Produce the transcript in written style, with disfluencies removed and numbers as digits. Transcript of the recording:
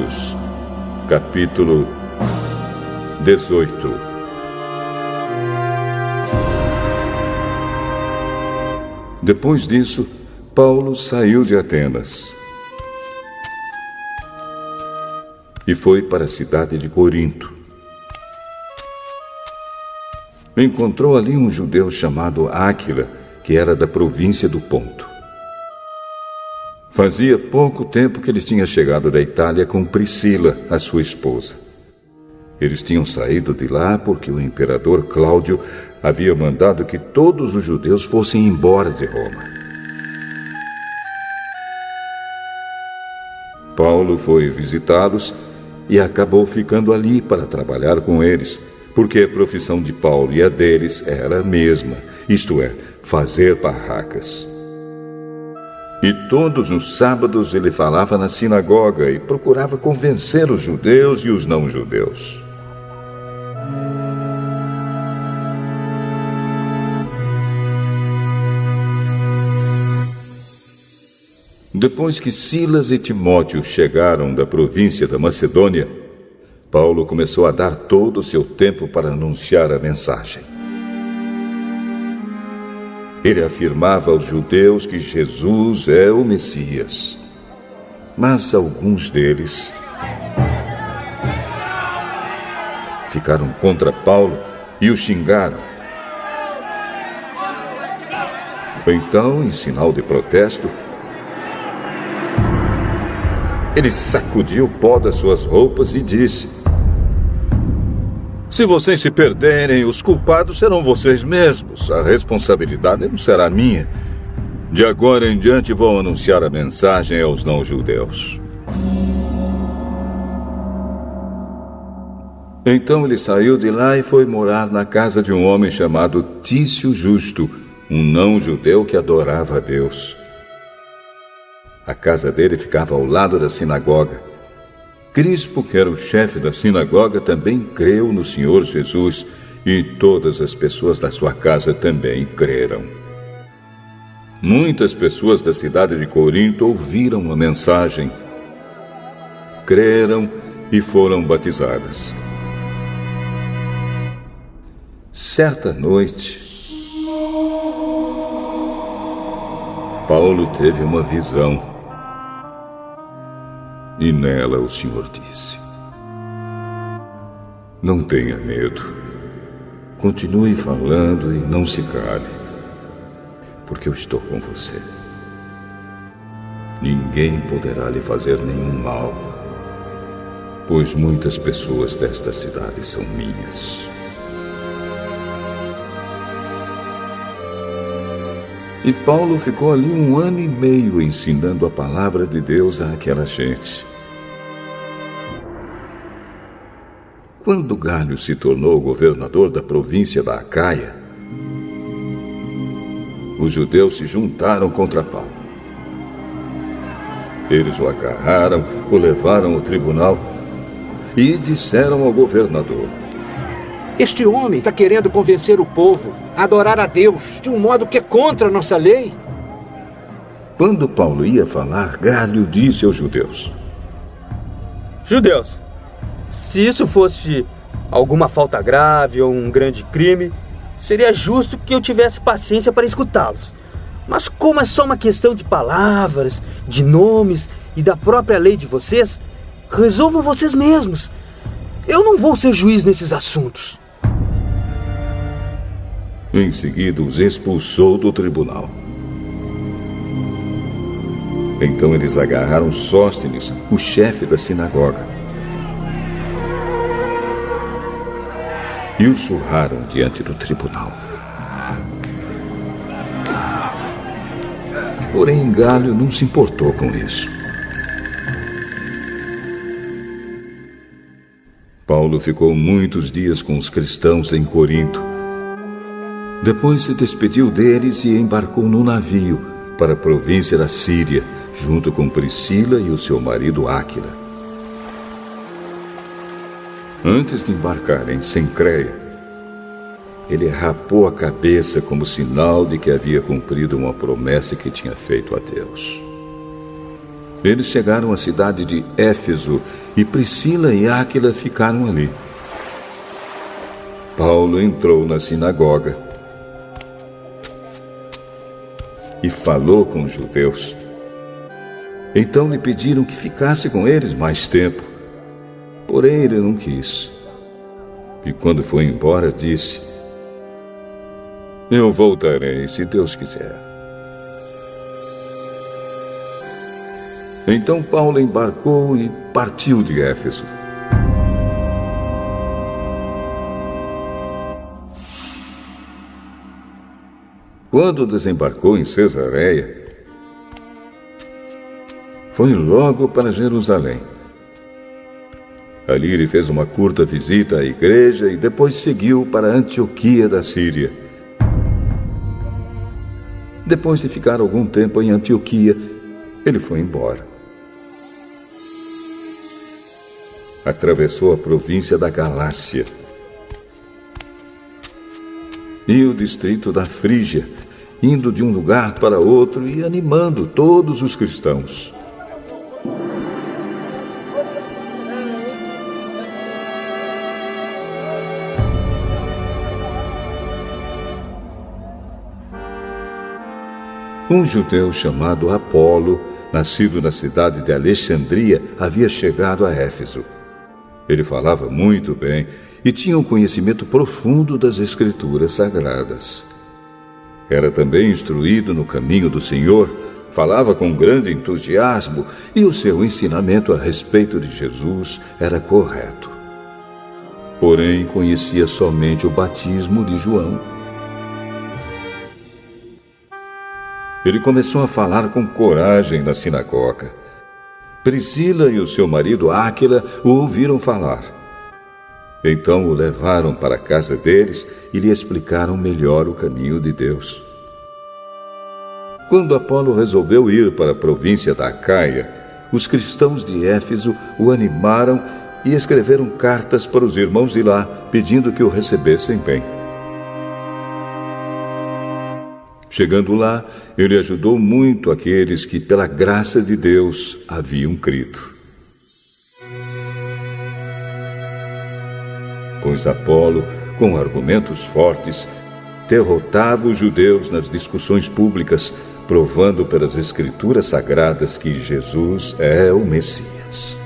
Atos, capítulo 18. Depois disso, Paulo saiu de Atenas e foi para a cidade de Corinto. Encontrou ali um judeu chamado Áquila, que era da província do Ponto. Fazia pouco tempo que eles tinham chegado da Itália com Priscila, a sua esposa. Eles tinham saído de lá porque o imperador Cláudio havia mandado que todos os judeus fossem embora de Roma. Paulo foi visitá-los e acabou ficando ali para trabalhar com eles, porque a profissão de Paulo e a deles era a mesma, isto é, fazer barracas. E todos os sábados ele falava na sinagoga e procurava convencer os judeus e os não-judeus. Depois que Silas e Timóteo chegaram da província da Macedônia, Paulo começou a dar todo o seu tempo para anunciar a mensagem. Ele afirmava aos judeus que Jesus é o Messias. Mas alguns deles ficaram contra Paulo e o xingaram. Então, em sinal de protesto, ele sacudiu o pó das suas roupas e disse: "Se vocês se perderem, os culpados serão vocês mesmos. A responsabilidade não será minha. De agora em diante vou anunciar a mensagem aos não-judeus." Então ele saiu de lá e foi morar na casa de um homem chamado Tício Justo, um não-judeu que adorava a Deus. A casa dele ficava ao lado da sinagoga. Crispo, que era o chefe da sinagoga, também creu no Senhor Jesus, e todas as pessoas da sua casa também creram. Muitas pessoas da cidade de Corinto ouviram a mensagem, creram e foram batizadas. Certa noite, Paulo teve uma visão. E nela o Senhor disse: "Não tenha medo. Continue falando e não se cale, porque eu estou com você. Ninguém poderá lhe fazer nenhum mal, pois muitas pessoas desta cidade são minhas." E Paulo ficou ali 1 ano e meio ensinando a palavra de Deus àquela gente. Quando Gálio se tornou governador da província da Acaia, os judeus se juntaram contra Paulo. Eles o agarraram, o levaram ao tribunal e disseram ao governador: "Este homem está querendo convencer o povo a adorar a Deus de um modo que é contra a nossa lei." Quando Paulo ia falar, Gálio disse aos judeus: "Judeus, se isso fosse alguma falta grave ou um grande crime, seria justo que eu tivesse paciência para escutá-los. Mas como é só uma questão de palavras, de nomes e da própria lei de vocês, resolvam vocês mesmos. Eu não vou ser juiz nesses assuntos." Em seguida, os expulsou do tribunal. Então eles agarraram Sóstenes, o chefe da sinagoga, e o surraram diante do tribunal. Porém, Gálio não se importou com isso. Paulo ficou muitos dias com os cristãos em Corinto. Depois se despediu deles e embarcou num navio para a província da Síria, junto com Priscila e o seu marido Áquila. Antes de embarcar em Cencreia, ele rapou a cabeça como sinal de que havia cumprido uma promessa que tinha feito a Deus. Eles chegaram à cidade de Éfeso e Priscila e Áquila ficaram ali. Paulo entrou na sinagoga e falou com os judeus. Então lhe pediram que ficasse com eles mais tempo. Porém, ele não quis. E quando foi embora, disse: eu voltarei, se Deus quiser. Então Paulo embarcou e partiu de Éfeso. Quando desembarcou em Cesareia, foi logo para Jerusalém. Ali ele fez uma curta visita à igreja e depois seguiu para Antioquia da Síria. Depois de ficar algum tempo em Antioquia, ele foi embora. Atravessou a província da Galácia e o distrito da Frígia, indo de um lugar para outro e animando todos os cristãos. Um judeu chamado Apolo, nascido na cidade de Alexandria, havia chegado a Éfeso. Ele falava muito bem e tinha um conhecimento profundo das Escrituras Sagradas. Era também instruído no caminho do Senhor, falava com grande entusiasmo e o seu ensinamento a respeito de Jesus era correto. Porém, conhecia somente o batismo de João. Ele começou a falar com coragem na sinagoga. Priscila e o seu marido Áquila o ouviram falar. Então o levaram para a casa deles e lhe explicaram melhor o caminho de Deus. Quando Apolo resolveu ir para a província da Acaia, os cristãos de Éfeso o animaram e escreveram cartas para os irmãos de lá, pedindo que o recebessem bem. Chegando lá, ele ajudou muito aqueles que, pela graça de Deus, haviam crido. Pois Apolo, com argumentos fortes, derrotava os judeus nas discussões públicas, provando pelas Escrituras Sagradas que Jesus é o Messias.